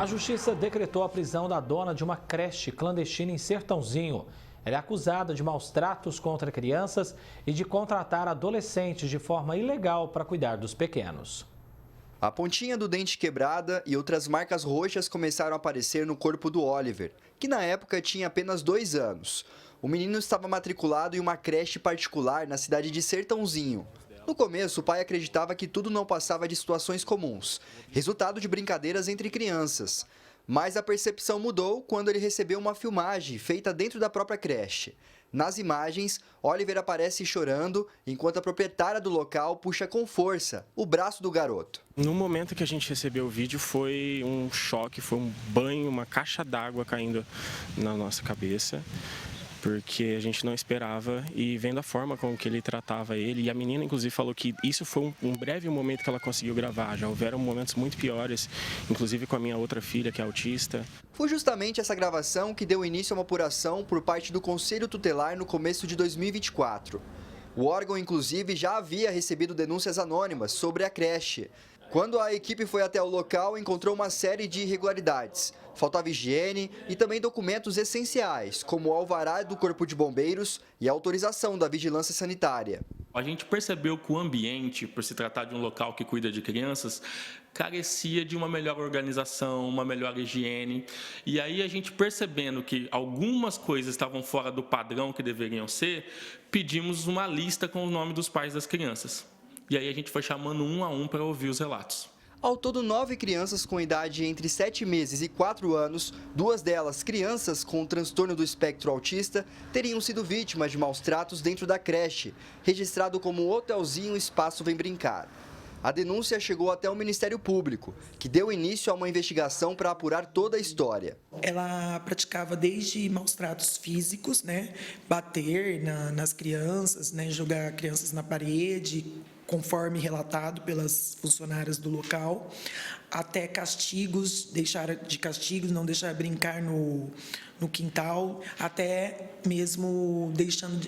A justiça decretou a prisão da dona de uma creche clandestina em Sertãozinho. Ela é acusada de maus tratos contra crianças e de contratar adolescentes de forma ilegal para cuidar dos pequenos. A pontinha do dente quebrada e outras marcas roxas começaram a aparecer no corpo do Oliver, que na época tinha apenas 2 anos. O menino estava matriculado em uma creche particular na cidade de Sertãozinho. No começo, o pai acreditava que tudo não passava de situações comuns, resultado de brincadeiras entre crianças. Mas a percepção mudou quando ele recebeu uma filmagem feita dentro da própria creche. Nas imagens, Oliver aparece chorando, enquanto a proprietária do local puxa com força o braço do garoto. No momento que a gente recebeu o vídeo, foi um choque, foi um banho, uma caixa d'água caindo na nossa cabeça, porque a gente não esperava, e vendo a forma com que ele tratava ele, e a menina inclusive falou que isso foi um breve momento que ela conseguiu gravar, já houveram momentos muito piores, inclusive com a minha outra filha, que é autista. Foi justamente essa gravação que deu início a uma apuração por parte do Conselho Tutelar no começo de 2024. O órgão, inclusive, já havia recebido denúncias anônimas sobre a creche. Quando a equipe foi até o local, encontrou uma série de irregularidades. Faltava higiene e também documentos essenciais, como o alvará do Corpo de Bombeiros e a autorização da Vigilância Sanitária. A gente percebeu que o ambiente, por se tratar de um local que cuida de crianças, carecia de uma melhor organização, uma melhor higiene. E aí a gente percebendo que algumas coisas estavam fora do padrão que deveriam ser, pedimos uma lista com o nome dos pais das crianças. E aí a gente foi chamando um a um para ouvir os relatos. Ao todo, 9 crianças com idade entre 7 meses e 4 anos, 2 delas crianças com transtorno do espectro autista, teriam sido vítimas de maus tratos dentro da creche, registrado como Hotelzinho Espaço Vem Brincar. A denúncia chegou até o Ministério Público, que deu início a uma investigação para apurar toda a história. Ela praticava desde maus tratos físicos, bater nas crianças, jogar crianças na parede, conforme relatado pelas funcionárias do local, até castigos, não deixar brincar no quintal, até mesmo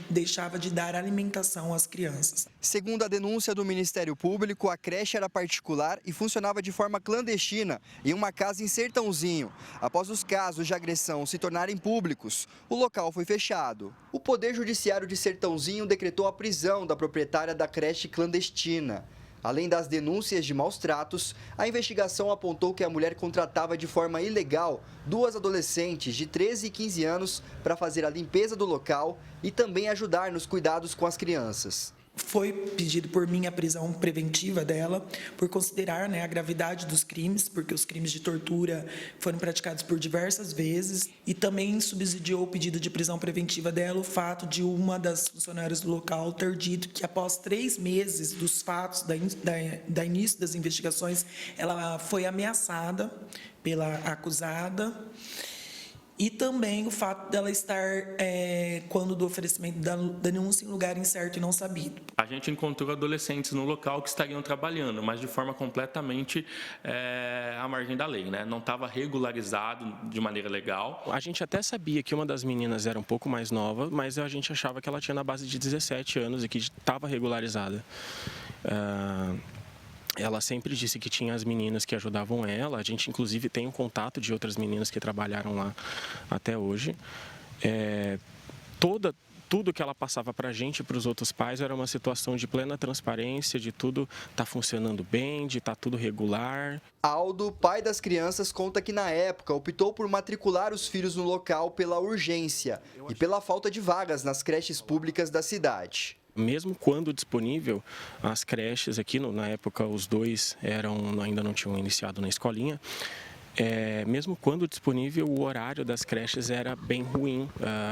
deixava de dar alimentação às crianças. Segundo a denúncia do Ministério Público, a creche era particular e funcionava de forma clandestina em uma casa em Sertãozinho. Após os casos de agressão se tornarem públicos, o local foi fechado. O Poder Judiciário de Sertãozinho decretou a prisão da proprietária da creche clandestina. Além das denúncias de maus tratos, a investigação apontou que a mulher contratava de forma ilegal 2 adolescentes de 13 e 15 anos para fazer a limpeza do local e também ajudar nos cuidados com as crianças. Foi pedido por mim a prisão preventiva dela, por considerar a gravidade dos crimes, porque os crimes de tortura foram praticados por diversas vezes, e também subsidiou o pedido de prisão preventiva dela o fato de uma das funcionárias do local ter dito que após 3 meses dos fatos, da início das investigações, ela foi ameaçada pela acusada. E também o fato dela estar, quando do oferecimento da denúncia, em lugar incerto e não sabido. A gente encontrou adolescentes no local que estariam trabalhando, mas de forma completamente à margem da lei, Não estava regularizado de maneira legal. A gente até sabia que uma das meninas era um pouco mais nova, mas a gente achava que ela tinha na base de 17 anos e que estava regularizada. Ela sempre disse que tinha as meninas que ajudavam ela. A gente, inclusive, tem um contato de outras meninas que trabalharam lá até hoje. Tudo que ela passava para a gente e para os outros pais era uma situação de plena transparência, de tudo estar funcionando bem, de estar tudo regular. Aldo, pai das crianças, conta que na época optou por matricular os filhos no local pela urgência e pela falta de vagas nas creches públicas da cidade. Mesmo quando disponível, as creches aqui, na época os 2 ainda não tinham iniciado na escolinha, mesmo quando disponível, o horário das creches era bem ruim.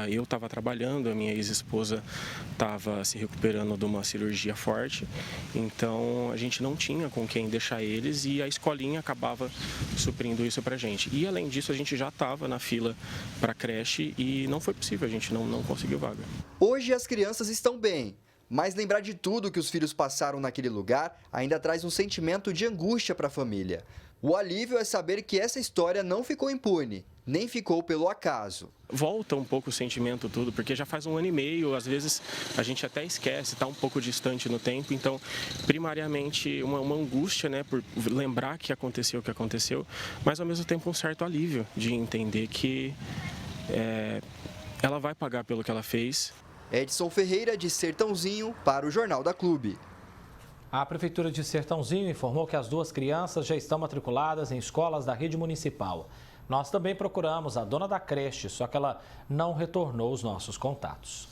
Eu estava trabalhando, a minha ex-esposa estava se recuperando de uma cirurgia forte, então a gente não tinha com quem deixar eles e a escolinha acabava suprindo isso para a gente. E além disso, a gente já estava na fila para a creche e não foi possível, a gente não conseguiu vaga. Hoje as crianças estão bem. Mas lembrar de tudo que os filhos passaram naquele lugar ainda traz um sentimento de angústia para a família. O alívio é saber que essa história não ficou impune, nem ficou pelo acaso. Volta um pouco o sentimento tudo, porque já faz 1 ano e meio, às vezes a gente até esquece, está um pouco distante no tempo, então primariamente uma angústia, né, por lembrar que aconteceu o que aconteceu, mas ao mesmo tempo um certo alívio de entender que ela vai pagar pelo que ela fez. Edson Ferreira, de Sertãozinho, para o Jornal da Clube. A Prefeitura de Sertãozinho informou que as 2 crianças já estão matriculadas em escolas da rede municipal. Nós também procuramos a dona da creche, só que ela não retornou os nossos contatos.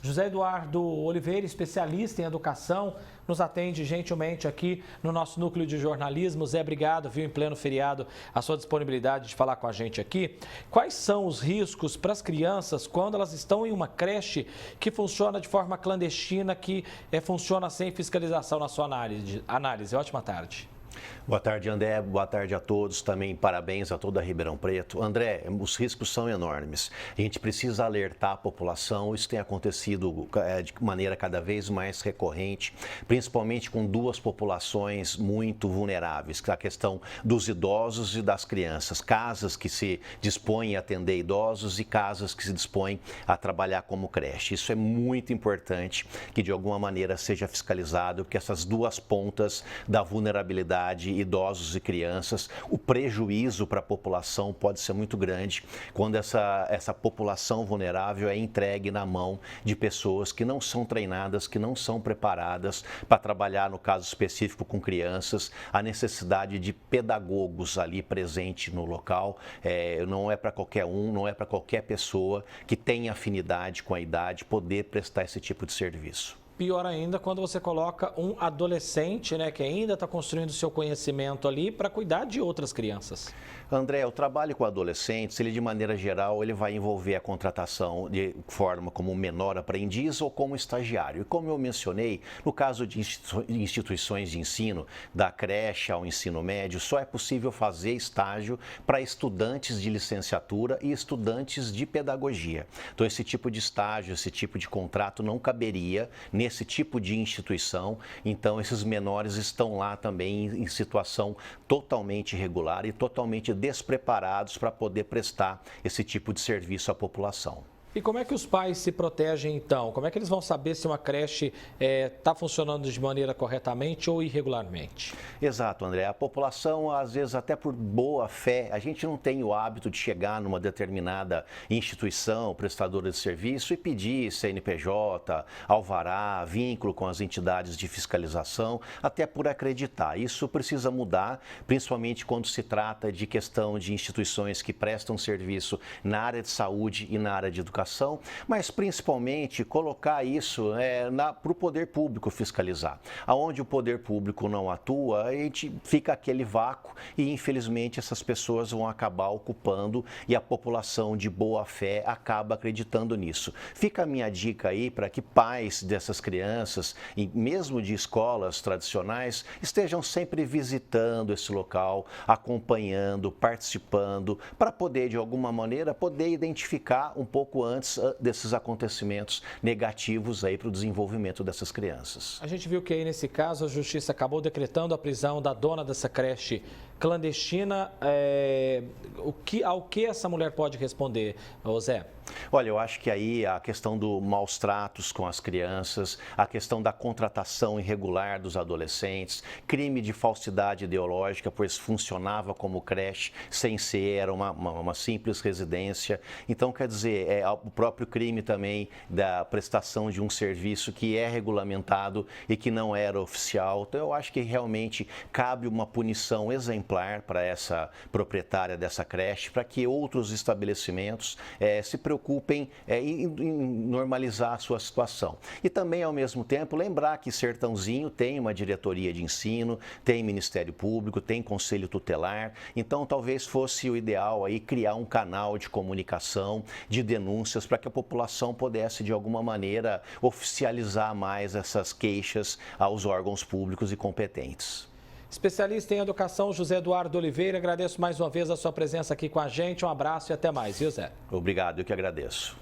José Eduardo Oliveira, especialista em educação, nos atende gentilmente aqui no nosso núcleo de jornalismo. Zé, obrigado, viu, em pleno feriado, a sua disponibilidade de falar com a gente aqui. Quais são os riscos para as crianças quando elas estão em uma creche que funciona de forma clandestina, que funciona sem fiscalização na sua análise? Ótima tarde. Boa tarde, André. Boa tarde a todos. Também parabéns a toda a Ribeirão Preto. André, os riscos são enormes. A gente precisa alertar a população. Isso tem acontecido de maneira cada vez mais recorrente, principalmente com 2 populações muito vulneráveis, que é a questão dos idosos e das crianças. Casas que se dispõem a atender idosos e casas que se dispõem a trabalhar como creche. Isso é muito importante que de alguma maneira seja fiscalizado, porque essas 2 pontas da vulnerabilidade, idosos e crianças, o prejuízo para a população pode ser muito grande quando essa população vulnerável é entregue na mão de pessoas que não são treinadas, que não são preparadas para trabalhar, no caso específico, com crianças. A necessidade de pedagogos ali presente no local não é para qualquer um, não é para qualquer pessoa que tenha afinidade com a idade poder prestar esse tipo de serviço. Pior ainda quando você coloca um adolescente, né, que ainda está construindo seu conhecimento ali para cuidar de outras crianças. André, o trabalho com adolescentes, ele de maneira geral, ele vai envolver a contratação de forma como menor aprendiz ou como estagiário. E como eu mencionei, no caso de instituições de ensino, da creche ao ensino médio, só é possível fazer estágio para estudantes de licenciatura e estudantes de pedagogia. Então, esse tipo de estágio, esse tipo de contrato não caberia nesse tipo de instituição. Então, esses menores estão lá também em situação totalmente irregular e totalmente despreparados para poder prestar esse tipo de serviço à população. E como é que os pais se protegem então? Como é que eles vão saber se uma creche está funcionando de maneira corretamente ou irregularmente? Exato, André. A população, às vezes, até por boa fé, a gente não tem o hábito de chegar numa determinada instituição, prestadora de serviço e pedir CNPJ, alvará, vínculo com as entidades de fiscalização, até por acreditar. Isso precisa mudar, principalmente quando se trata de questão de instituições que prestam serviço na área de saúde e na área de educação, mas principalmente colocar isso para o poder público fiscalizar. Aonde o poder público não atua, a gente fica aquele vácuo e infelizmente essas pessoas vão acabar ocupando e a população de boa fé acaba acreditando nisso. Fica a minha dica aí para que pais dessas crianças, e mesmo de escolas tradicionais, estejam sempre visitando esse local, acompanhando, participando, para poder de alguma maneira poder identificar um pouco antes desses acontecimentos negativos aí para o desenvolvimento dessas crianças. A gente viu que aí nesse caso a Justiça acabou decretando a prisão da dona dessa creche clandestina. Ao que essa mulher pode responder, Zé? Olha, eu acho que aí a questão do maus tratos com as crianças, a questão da contratação irregular dos adolescentes, crime de falsidade ideológica, pois funcionava como creche sem ser, era uma simples residência. Então, quer dizer, o próprio crime também da prestação de um serviço que é regulamentado e que não era oficial. Então, eu acho que realmente cabe uma punição exemplar para essa proprietária dessa creche, para que outros estabelecimentos se preocupem em normalizar a sua situação. E também, ao mesmo tempo, lembrar que Sertãozinho tem uma diretoria de ensino, tem Ministério Público, tem Conselho Tutelar, então talvez fosse o ideal aí criar um canal de comunicação, de denúncias, para que a população pudesse, de alguma maneira, oficializar mais essas queixas aos órgãos públicos e competentes. Especialista em educação, José Eduardo Oliveira, agradeço mais uma vez a sua presença aqui com a gente. Um abraço e até mais, viu, Zé? Obrigado, eu que agradeço.